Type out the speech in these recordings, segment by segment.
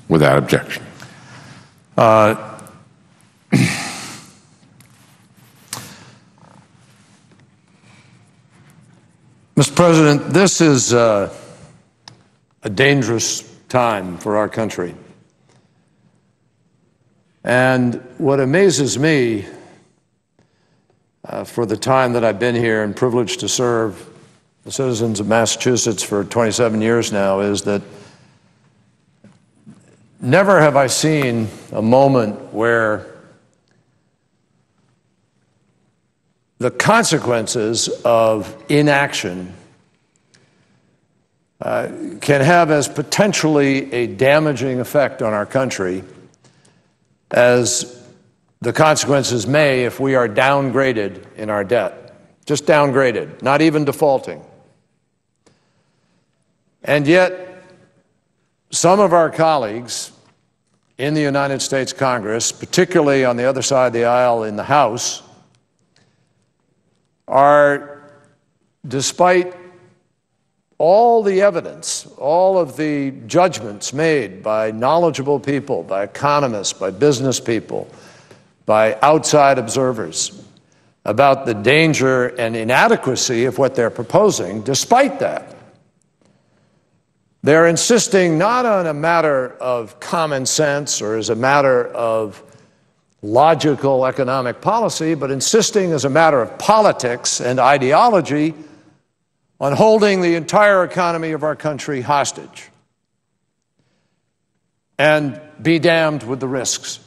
Without objection. Mr. President, this is a dangerous time for our country. And what amazes me for the time that I've been here and privileged to serve the citizens of Massachusetts for 27 years now is that never have I seen a moment where the consequences of inaction can have as potentially a damaging effect on our country as the consequences may if we are downgraded in our debt. Just downgraded, not even defaulting. And yet, some of our colleagues in the United States Congress, particularly on the other side of the aisle in the House, are, despite all the evidence, all of the judgments made by knowledgeable people, by economists, by business people, by outside observers about the danger and inadequacy of what they're proposing, despite that, they're insisting not on a matter of common sense or as a matter of logical economic policy, but insisting as a matter of politics and ideology on holding the entire economy of our country hostage. And be damned with the risks.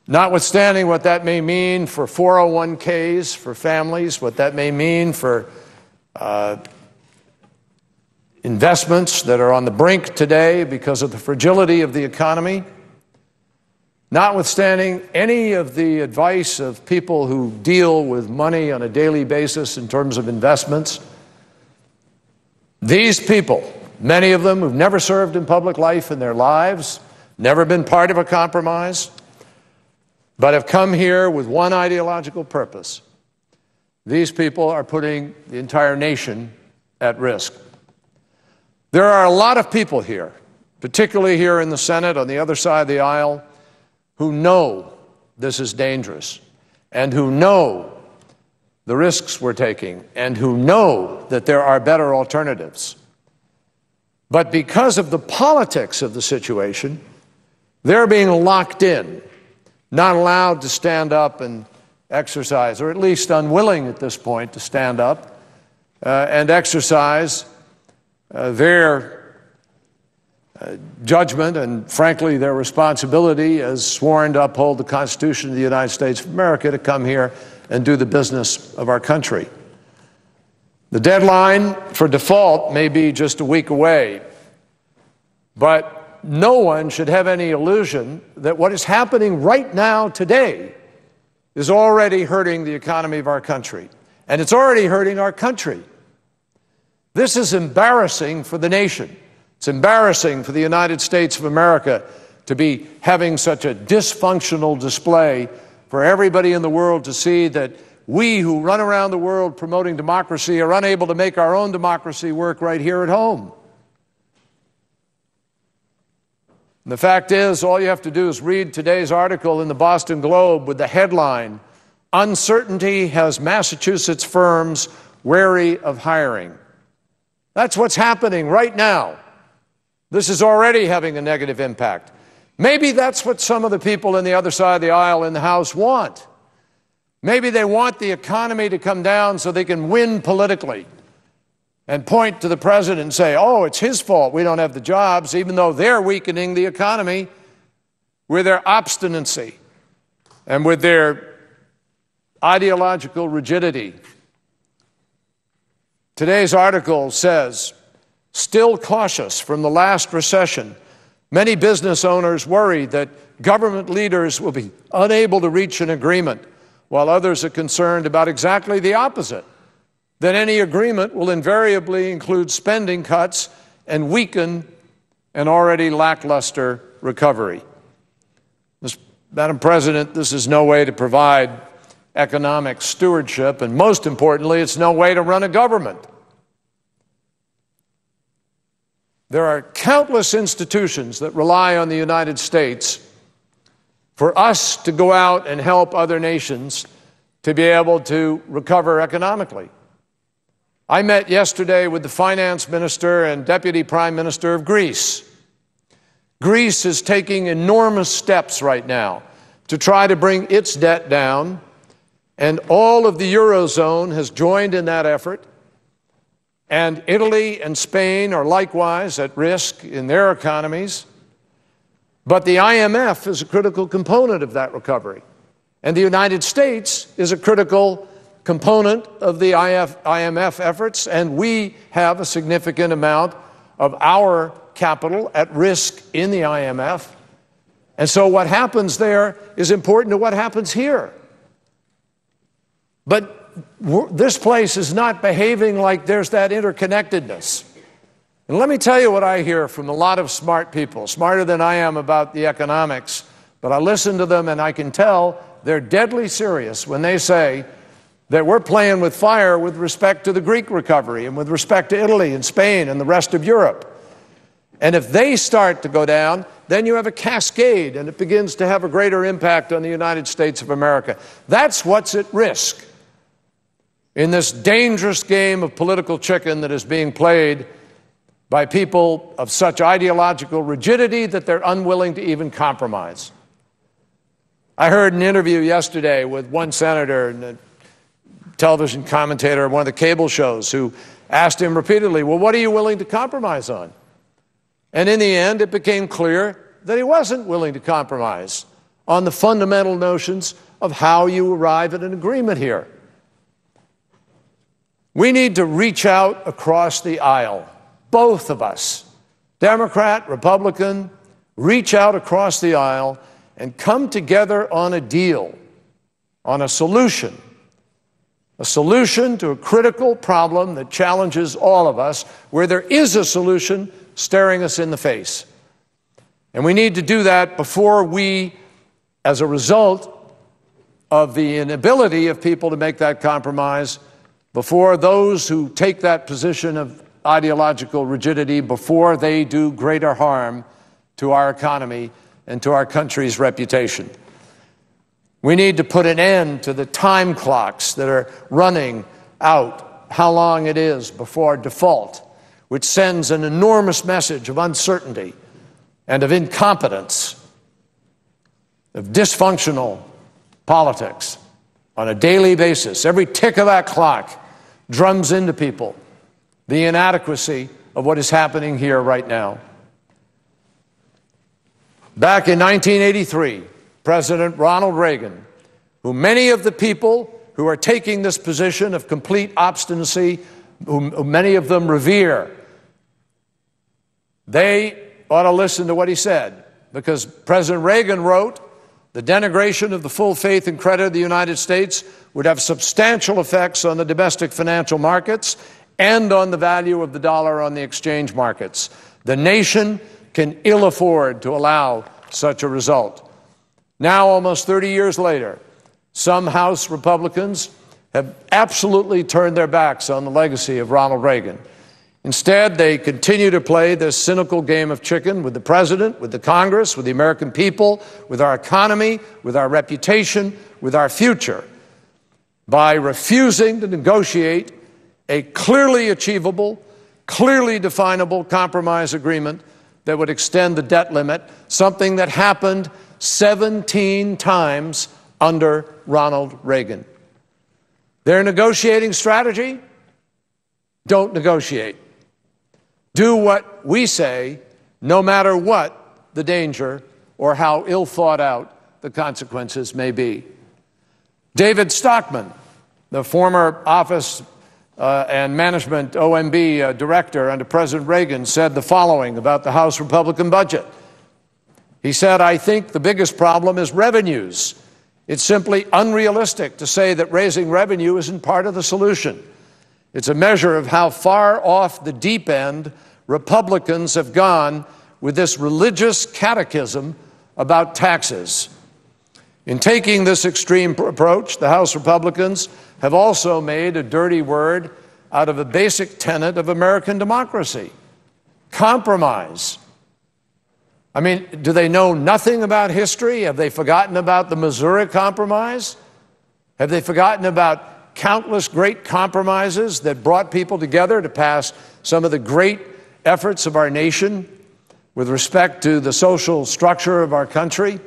Notwithstanding what that may mean for 401ks for families, what that may mean for investments that are on the brink today because of the fragility of the economy, notwithstanding any of the advice of people who deal with money on a daily basis in terms of investments, these people, many of them who've never served in public life in their lives, never been part of a compromise, but have come here with one ideological purpose. These people are putting the entire nation at risk. There are a lot of people here, particularly here in the Senate on the other side of the aisle, who know this is dangerous and who know the risks we're taking and who know that there are better alternatives. But because of the politics of the situation, they're being locked in, not allowed to stand up and exercise, or at least unwilling at this point to stand up and exercise their judgment and, frankly, their responsibility as sworn to uphold the Constitution of the United States of America to come here and do the business of our country. The deadline for default may be just a week away, but no one should have any illusion that what is happening right now today is already hurting the economy of our country, and it's already hurting our country. This is embarrassing for the nation. It's embarrassing for the United States of America to be having such a dysfunctional display for everybody in the world to see that we who run around the world promoting democracy are unable to make our own democracy work right here at home. And the fact is, all you have to do is read today's article in the Boston Globe with the headline, "Uncertainty Has Massachusetts Firms Wary of Hiring." That's what's happening right now. This is already having a negative impact. Maybe that's what some of the people on the other side of the aisle in the House want. Maybe they want the economy to come down so they can win politically and point to the president and say, oh, it's his fault we don't have the jobs, even though they're weakening the economy with their obstinacy and with their ideological rigidity. Today's article says, still cautious from the last recession, many business owners worry that government leaders will be unable to reach an agreement, while others are concerned about exactly the opposite, that any agreement will invariably include spending cuts and weaken an already lackluster recovery. Madam President, this is no way to provide economic stewardship, and most importantly, it's no way to run a government. There are countless institutions that rely on the United States for us to go out and help other nations to be able to recover economically. I met yesterday with the finance minister and deputy prime minister of Greece. Greece is taking enormous steps right now to try to bring its debt down, and all of the Eurozone has joined in that effort. And Italy and Spain are likewise at risk in their economies. But the IMF is a critical component of that recovery. And the United States is a critical component of the IMF efforts, and we have a significant amount of our capital at risk in the IMF. And so what happens there is important to what happens here. But this place is not behaving like there's that interconnectedness. And let me tell you what I hear from a lot of smart people, smarter than I am about the economics, but I listen to them and I can tell they're deadly serious when they say that we're playing with fire with respect to the Greek recovery and with respect to Italy and Spain and the rest of Europe. And if they start to go down, then you have a cascade and it begins to have a greater impact on the United States of America. That's what's at risk in this dangerous game of political chicken that is being played by people of such ideological rigidity that they're unwilling to even compromise. I heard an interview yesterday with one senator and a television commentator on one of the cable shows who asked him repeatedly, well, what are you willing to compromise on? And in the end, it became clear that he wasn't willing to compromise on the fundamental notions of how you arrive at an agreement here. We need to reach out across the aisle, both of us, Democrat, Republican, reach out across the aisle and come together on a deal, on a solution to a critical problem that challenges all of us, where there is a solution staring us in the face. And we need to do that before we, as a result of the inability of people to make that compromise, before those who take that position of ideological rigidity, before they do greater harm to our economy and to our country's reputation. We need to put an end to the time clocks that are running out, how long it is before default, which sends an enormous message of uncertainty and of incompetence, of dysfunctional politics on a daily basis. Every tick of that clock drums into people the inadequacy of what is happening here right now. Back in 1983, President Ronald Reagan, who many of the people who are taking this position of complete obstinacy, who many of them revere, they ought to listen to what he said, because President Reagan wrote, the denigration of the full faith and credit of the United States would have substantial effects on the domestic financial markets and on the value of the dollar on the exchange markets. The nation can ill afford to allow such a result. Now, almost 30 years later, some House Republicans have absolutely turned their backs on the legacy of Ronald Reagan. Instead, they continue to play this cynical game of chicken with the president, with the Congress, with the American people, with our economy, with our reputation, with our future, by refusing to negotiate a clearly achievable, clearly definable compromise agreement that would extend the debt limit, something that happened 17 times under Ronald Reagan. Their negotiating strategy? Don't negotiate. Do what we say, no matter what the danger or how ill thought out the consequences may be. David Stockman, the former Office and Management OMB director under President Reagan, said the following about the House Republican budget. He said, I think the biggest problem is revenues. It's simply unrealistic to say that raising revenue isn't part of the solution. It's a measure of how far off the deep end Republicans have gone with this religious catechism about taxes. In taking this extreme approach, the House Republicans have also made a dirty word out of a basic tenet of American democracy. Compromise. I mean, do they know nothing about history? Have they forgotten about the Missouri Compromise? Have they forgotten about countless great compromises that brought people together to pass some of the great efforts of our nation with respect to the social structure of our country?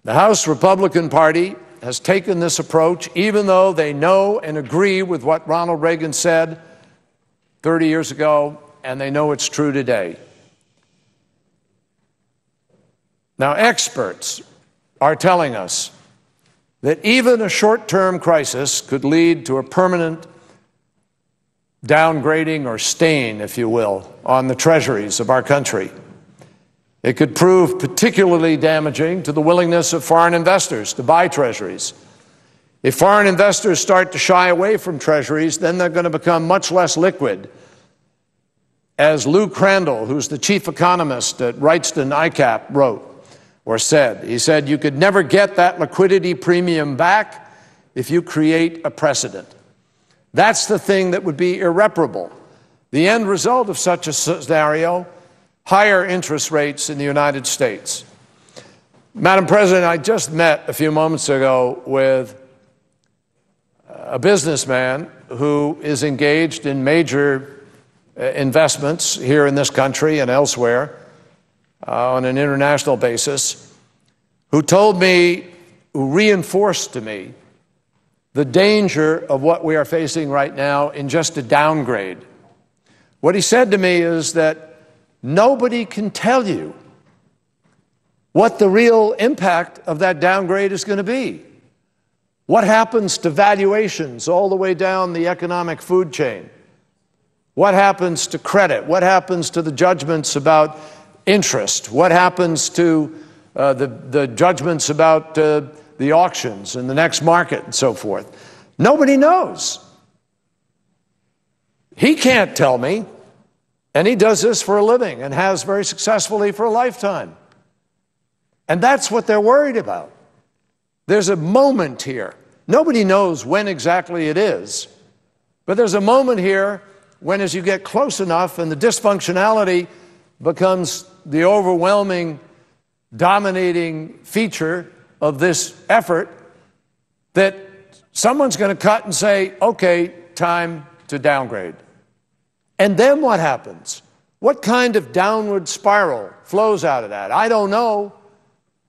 The House Republican Party has taken this approach, even though they know and agree with what Ronald Reagan said 30 years ago, and they know it's true today. Now, experts are telling us that even a short-term crisis could lead to a permanent downgrading or stain, if you will, on the treasuries of our country. It could prove particularly damaging to the willingness of foreign investors to buy treasuries. If foreign investors start to shy away from treasuries, then they're going to become much less liquid. As Lou Crandall, who's the chief economist at Wrightston ICAP, wrote or said, he said, you could never get that liquidity premium back if you create a precedent. That's the thing that would be irreparable. The end result of such a scenario, higher interest rates in the United States. Madam President, I just met a few moments ago with a businessman who is engaged in major investments here in this country and elsewhere on an international basis, who told me, who reinforced to me the danger of what we are facing right now in just a downgrade. What he said to me is that nobody can tell you what the real impact of that downgrade is going to be. What happens to valuations all the way down the economic food chain? What happens to credit? What happens to the judgments about interest? What happens to the judgments about the auctions and the next market and so forth? Nobody knows. He can't tell me, and he does this for a living and has very successfully for a lifetime. And that's what they're worried about. There's a moment here. Nobody knows when exactly it is, but there's a moment here when, as you get close enough and the dysfunctionality becomes the overwhelming, dominating feature of this effort, that someone's going to cut and say, okay, time to downgrade. And then what happens? What kind of downward spiral flows out of that? I don't know,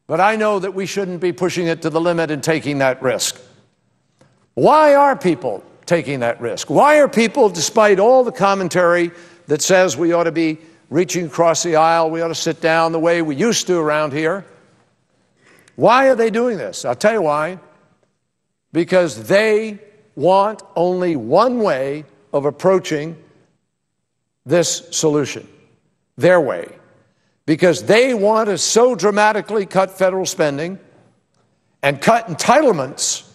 but I know that we shouldn't be pushing it to the limit and taking that risk. Why are people taking that risk? Why are people, despite all the commentary that says we ought to be reaching across the aisle, we ought to sit down the way we used to around here, why are they doing this? I'll tell you why. Because they want only one way of approaching this solution, their way. Because they want to so dramatically cut federal spending and cut entitlements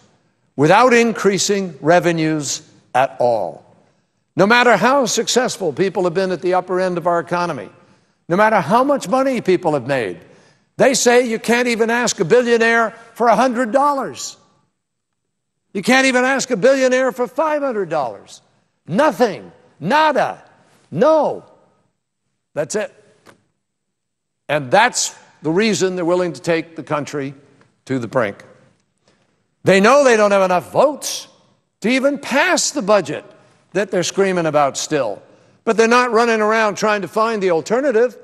without increasing revenues at all. No matter how successful people have been at the upper end of our economy, no matter how much money people have made, they say you can't even ask a billionaire for $100. You can't even ask a billionaire for $500. Nothing. Nada. No. That's it. And that's the reason they're willing to take the country to the brink. They know they don't have enough votes to even pass the budget that they're screaming about still. But they're not running around trying to find the alternative.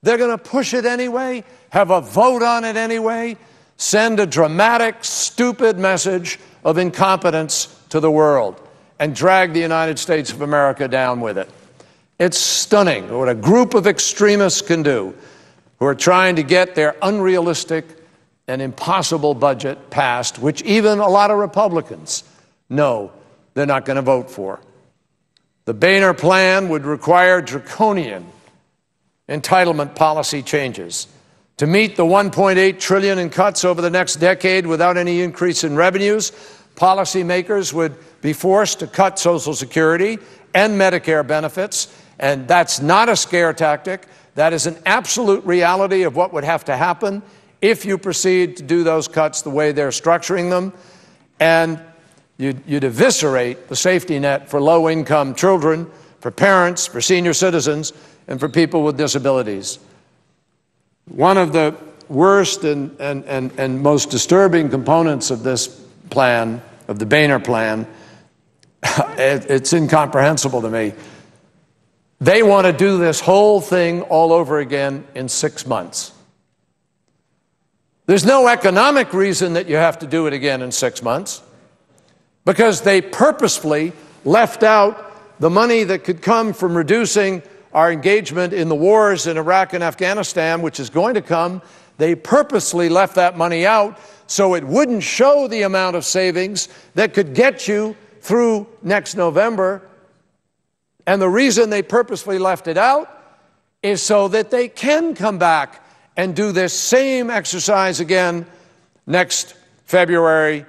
They're going to push it anyway, have a vote on it anyway, send a dramatic, stupid message of incompetence to the world, and drag the United States of America down with it. It's stunning what a group of extremists can do who are trying to get their unrealistic and impossible budget passed, which even a lot of Republicans know they're not going to vote for. The Boehner plan would require draconian entitlement policy changes to meet the $1.8 trillion in cuts over the next decade without any increase in revenues. Policymakers would be forced to cut Social Security and Medicare benefits, and that's not a scare tactic. That is an absolute reality of what would have to happen if you proceed to do those cuts the way they're structuring them. And you'd eviscerate the safety net for low-income children, for parents, for senior citizens, and for people with disabilities. One of the worst and most disturbing components of this plan, of the Boehner plan, it's incomprehensible to me. They want to do this whole thing all over again in 6 months. There's no economic reason that you have to do it again in 6 months, because they purposefully left out the money that could come from reducing our engagement in the wars in Iraq and Afghanistan, which is going to come. They purposely left that money out so it wouldn't show the amount of savings that could get you through next November. And the reason they purposefully left it out is so that they can come back and do this same exercise again next February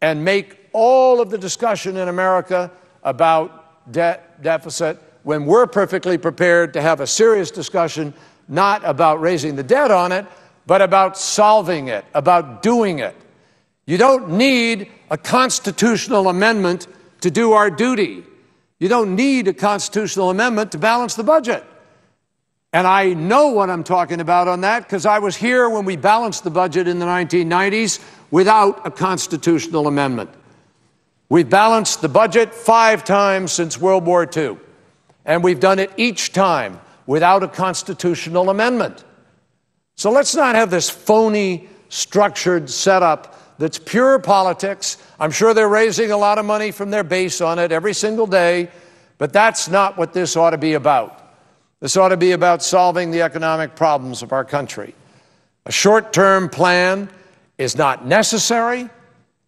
and make all of the discussion in America about debt deficit when we're perfectly prepared to have a serious discussion, not about raising the debt on it, but about solving it, about doing it. You don't need a constitutional amendment to do our duty. You don't need a constitutional amendment to balance the budget. And I know what I'm talking about on that, because I was here when we balanced the budget in the 1990s without a constitutional amendment. We've balanced the budget 5 times since World War II, and we've done it each time without a constitutional amendment. So let's not have this phony, structured setup that's pure politics. I'm sure they're raising a lot of money from their base on it every single day, but that's not what this ought to be about. This ought to be about solving the economic problems of our country. A short-term plan is not necessary,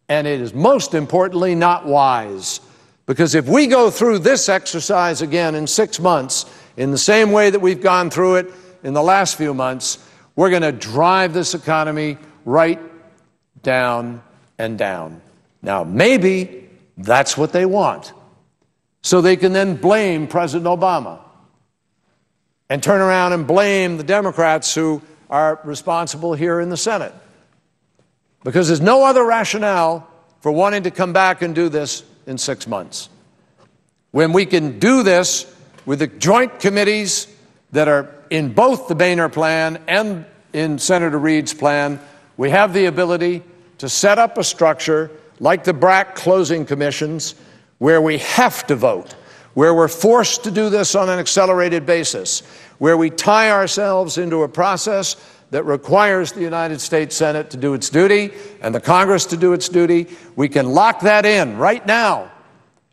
and it is most importantly not wise. Because if we go through this exercise again in 6 months, in the same way that we've gone through it in the last few months, we're going to drive this economy right down and down. Now, maybe that's what they want, so they can then blame President Obama and turn around and blame the Democrats who are responsible here in the Senate. Because there's no other rationale for wanting to come back and do this in 6 months, when we can do this with the joint committees that are in both the Boehner plan and in Senator Reid's plan. We have the ability to set up a structure like the BRAC closing commissions, where we have to vote, where we're forced to do this on an accelerated basis, where we tie ourselves into a process that requires the United States Senate to do its duty and the Congress to do its duty. We can lock that in right now.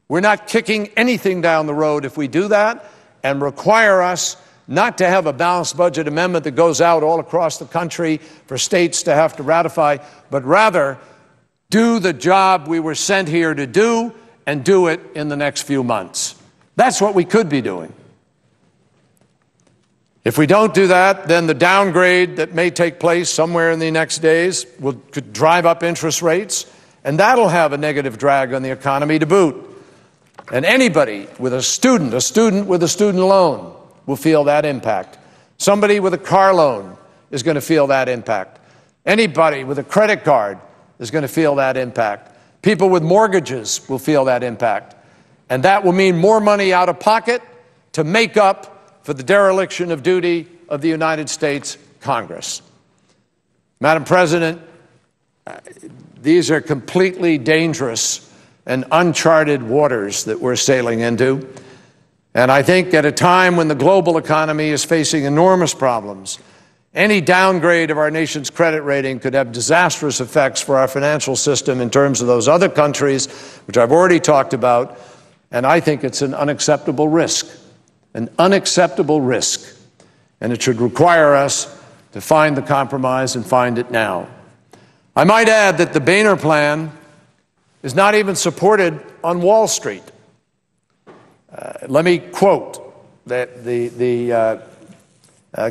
We're not kicking anything down the road if we do that, and require us not to have a balanced budget amendment that goes out all across the country for states to have to ratify, but rather do the job we were sent here to do and do it in the next few months. That's what we could be doing. If we don't do that, then the downgrade that may take place somewhere in the next days could drive up interest rates, and that'll have a negative drag on the economy to boot. And anybody with a student with a student loan will feel that impact. Somebody with a car loan is going to feel that impact. Anybody with a credit card is going to feel that impact. People with mortgages will feel that impact. And that will mean more money out of pocket to make up for the dereliction of duty of the United States Congress. Madam President, these are completely dangerous and uncharted waters that we're sailing into. And I think at a time when the global economy is facing enormous problems, any downgrade of our nation's credit rating could have disastrous effects for our financial system in terms of those other countries, which I've already talked about. And I think it's an unacceptable risk, and it should require us to find the compromise and find it now. I might add that the Boehner plan is not even supported on Wall Street. Let me quote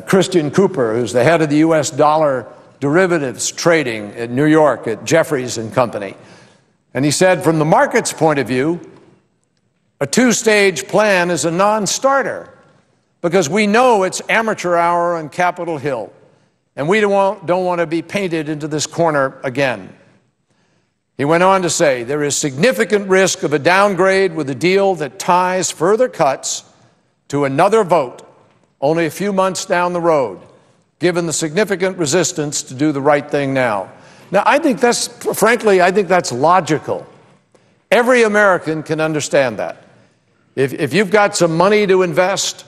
Christian Cooper, who's the head of the U.S. dollar derivatives trading in New York at Jefferies and Company. And he said, from the market's point of view, a two-stage plan is a non-starter, because we know it's amateur hour on Capitol Hill, and we don't want to be painted into this corner again. He went on to say, there is significant risk of a downgrade with a deal that ties further cuts to another vote only a few months down the road, given the significant resistance to do the right thing now. Now, I think that's logical. Every American can understand that. If you've got some money to invest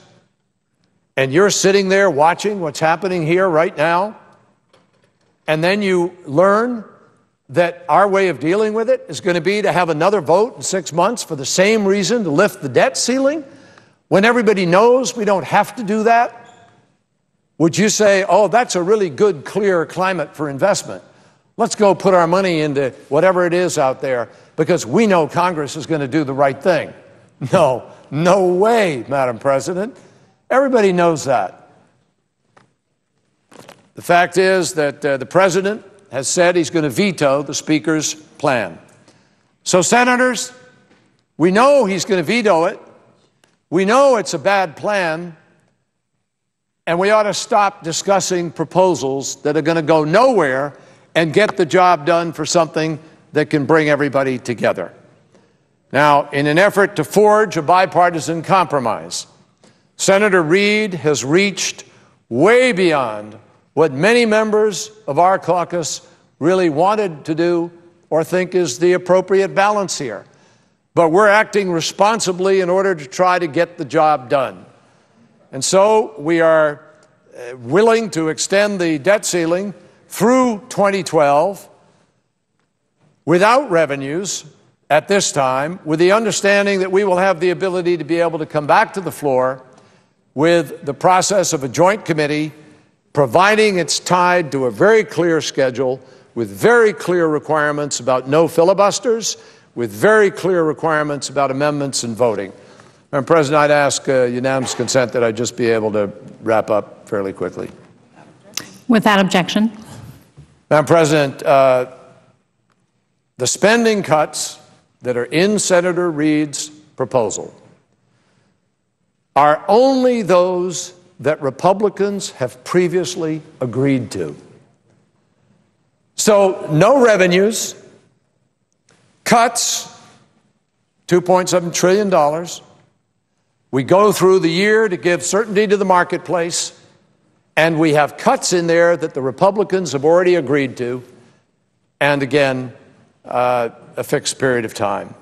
and you're sitting there watching what's happening here right now, and then you learn that our way of dealing with it is going to be to have another vote in 6 months for the same reason, to lift the debt ceiling, when everybody knows we don't have to do that, would you say, oh, that's a really good, clear climate for investment? Let's go put our money into whatever it is out there because we know Congress is going to do the right thing. No, no way, Madam President. Everybody knows that. The fact is that the President has said he's going to veto the Speaker's plan. So, Senators, we know he's going to veto it. We know it's a bad plan, and we ought to stop discussing proposals that are going to go nowhere and get the job done for something that can bring everybody together. Now, in an effort to forge a bipartisan compromise, Senator Reid has reached way beyond what many members of our caucus really wanted to do or think is the appropriate balance here. But we're acting responsibly in order to try to get the job done. And so we are willing to extend the debt ceiling through 2012 without revenues at this time, with the understanding that we will have the ability to be able to come back to the floor with the process of a joint committee, providing it's tied to a very clear schedule with very clear requirements about no filibusters, with very clear requirements about amendments and voting. Madam President, I'd ask unanimous consent that I just be able to wrap up fairly quickly. Without objection. Madam President, the spending cuts that are in Senator Reid's proposal are only those that Republicans have previously agreed to. So no revenues, cuts, $2.7 trillion. We go through the year to give certainty to the marketplace, and we have cuts in there that the Republicans have already agreed to, and again, a fixed period of time.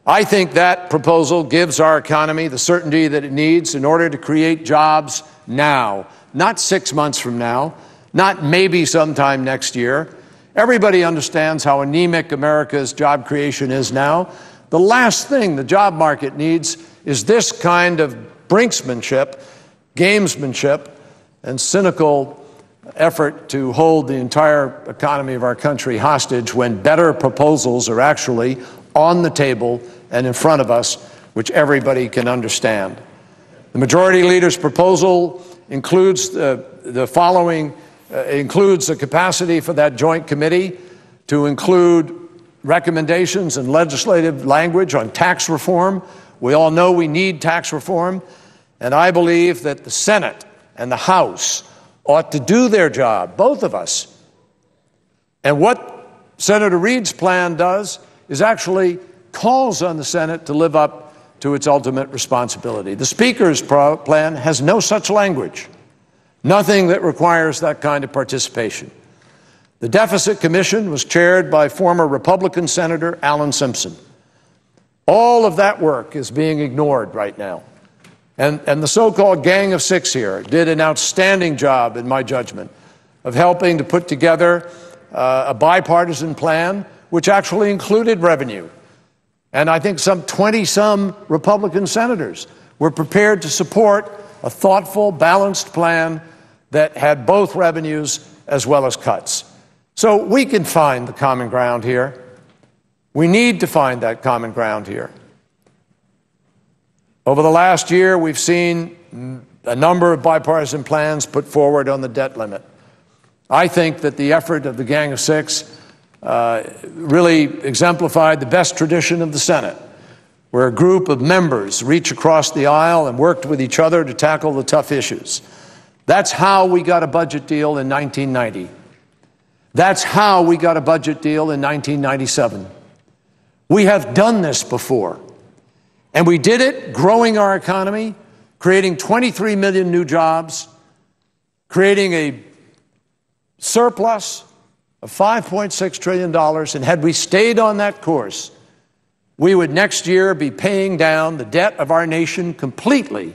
I think that proposal gives our economy the certainty that it needs in order to create jobs now, not 6 months from now, not maybe sometime next year. Everybody understands how anemic America's job creation is now. The last thing the job market needs is this kind of brinksmanship, gamesmanship, and cynical effort to hold the entire economy of our country hostage when better proposals are actually on the table and in front of us, which everybody can understand. The Majority Leader's proposal includes the following, includes the capacity for that joint committee to include recommendations and legislative language on tax reform. We all know we need tax reform, and I believe that the Senate and the House ought to do their job, both of us. And what Senator Reid's plan does is actually calls on the Senate to live up to its ultimate responsibility. The Speaker's plan has no such language, nothing that requires that kind of participation. The Deficit Commission was chaired by former Republican Senator Alan Simpson. All of that work is being ignored right now. And the so-called Gang of Six here did an outstanding job, in my judgment, of helping to put together a bipartisan plan which actually included revenue. And I think some 20-some Republican senators were prepared to support a thoughtful, balanced plan that had both revenues as well as cuts. So we can find the common ground here. We need to find that common ground here. Over the last year, we've seen a number of bipartisan plans put forward on the debt limit. I think that the effort of the Gang of Six really exemplified the best tradition of the Senate, where a group of members reached across the aisle and worked with each other to tackle the tough issues. That's how we got a budget deal in 1990. That's how we got a budget deal in 1997. We have done this before. And we did it growing our economy, creating 23 million new jobs, creating a surplus of $5.6 trillion. And had we stayed on that course, we would next year be paying down the debt of our nation completely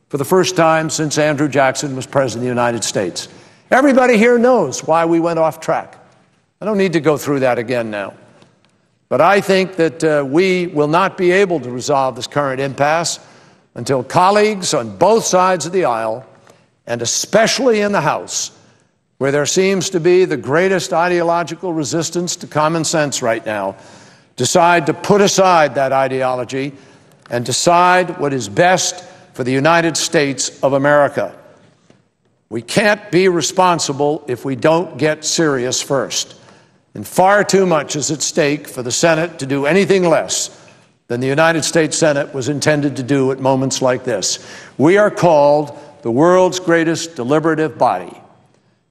for the first time since Andrew Jackson was President of the United States. Everybody here knows why we went off track. I don't need to go through that again now. But I think that we will not be able to resolve this current impasse until colleagues on both sides of the aisle, and especially in the House, where there seems to be the greatest ideological resistance to common sense right now, decide to put aside that ideology and decide what is best for the United States of America. We can't be responsible if we don't get serious first. And far too much is at stake for the Senate to do anything less than the United States Senate was intended to do at moments like this. We are called the world's greatest deliberative body.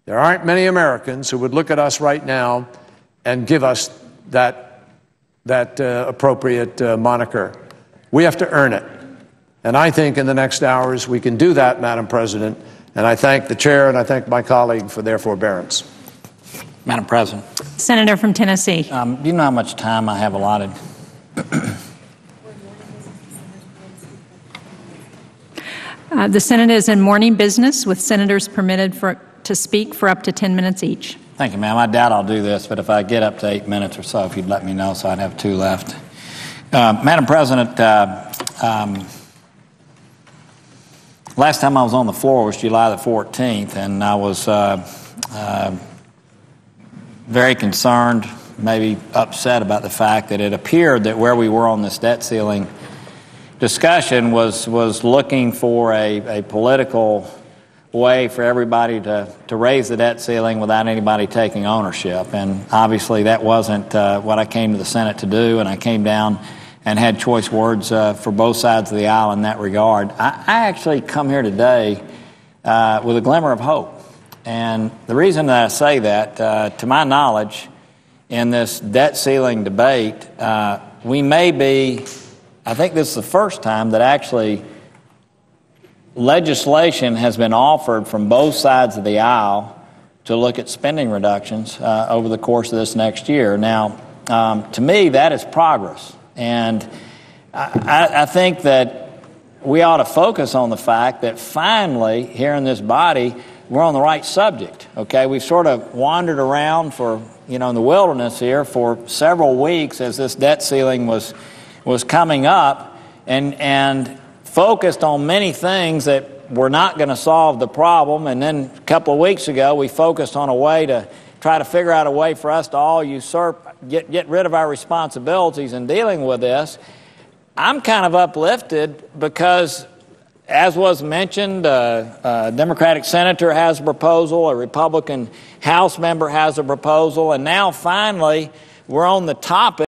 There aren't many Americans who would look at us right now and give us that appropriate moniker. We have to earn it. And I think in the next hours we can do that, Madam President. And I thank the chair and I thank my colleague for their forbearance. Madam President. Senator from Tennessee. Do you know how much time I have allotted? The Senate is in morning business with senators permitted to speak for up to 10 minutes each. Thank you, ma'am. I doubt I'll do this, but if I get up to 8 minutes or so, if you'd let me know so I'd have 2 left. Madam President, last time I was on the floor was July the 14th, and I was very concerned, maybe upset about the fact that it appeared that where we were on this debt ceiling discussion was looking for a political way for everybody to raise the debt ceiling without anybody taking ownership. And obviously that wasn't what I came to the Senate to do, and I came down and had choice words for both sides of the aisle in that regard. I actually come here today with a glimmer of hope. And the reason that I say that, to my knowledge, in this debt ceiling debate, we may be, I think this is the first time that actually legislation has been offered from both sides of the aisle to look at spending reductions over the course of this next year. Now, to me, that is progress. And I think that we ought to focus on the fact that finally, here in this body, we're on the right subject, okay? We've sort of wandered around in the wilderness here for several weeks as this debt ceiling was coming up and focused on many things that were not going to solve the problem. And then a couple of weeks ago, we focused on a way to try to figure out a way for us to all get rid of our responsibilities in dealing with this. I'm kind of uplifted because, as was mentioned, a Democratic senator has a proposal, a Republican House member has a proposal, and now finally we're on the topic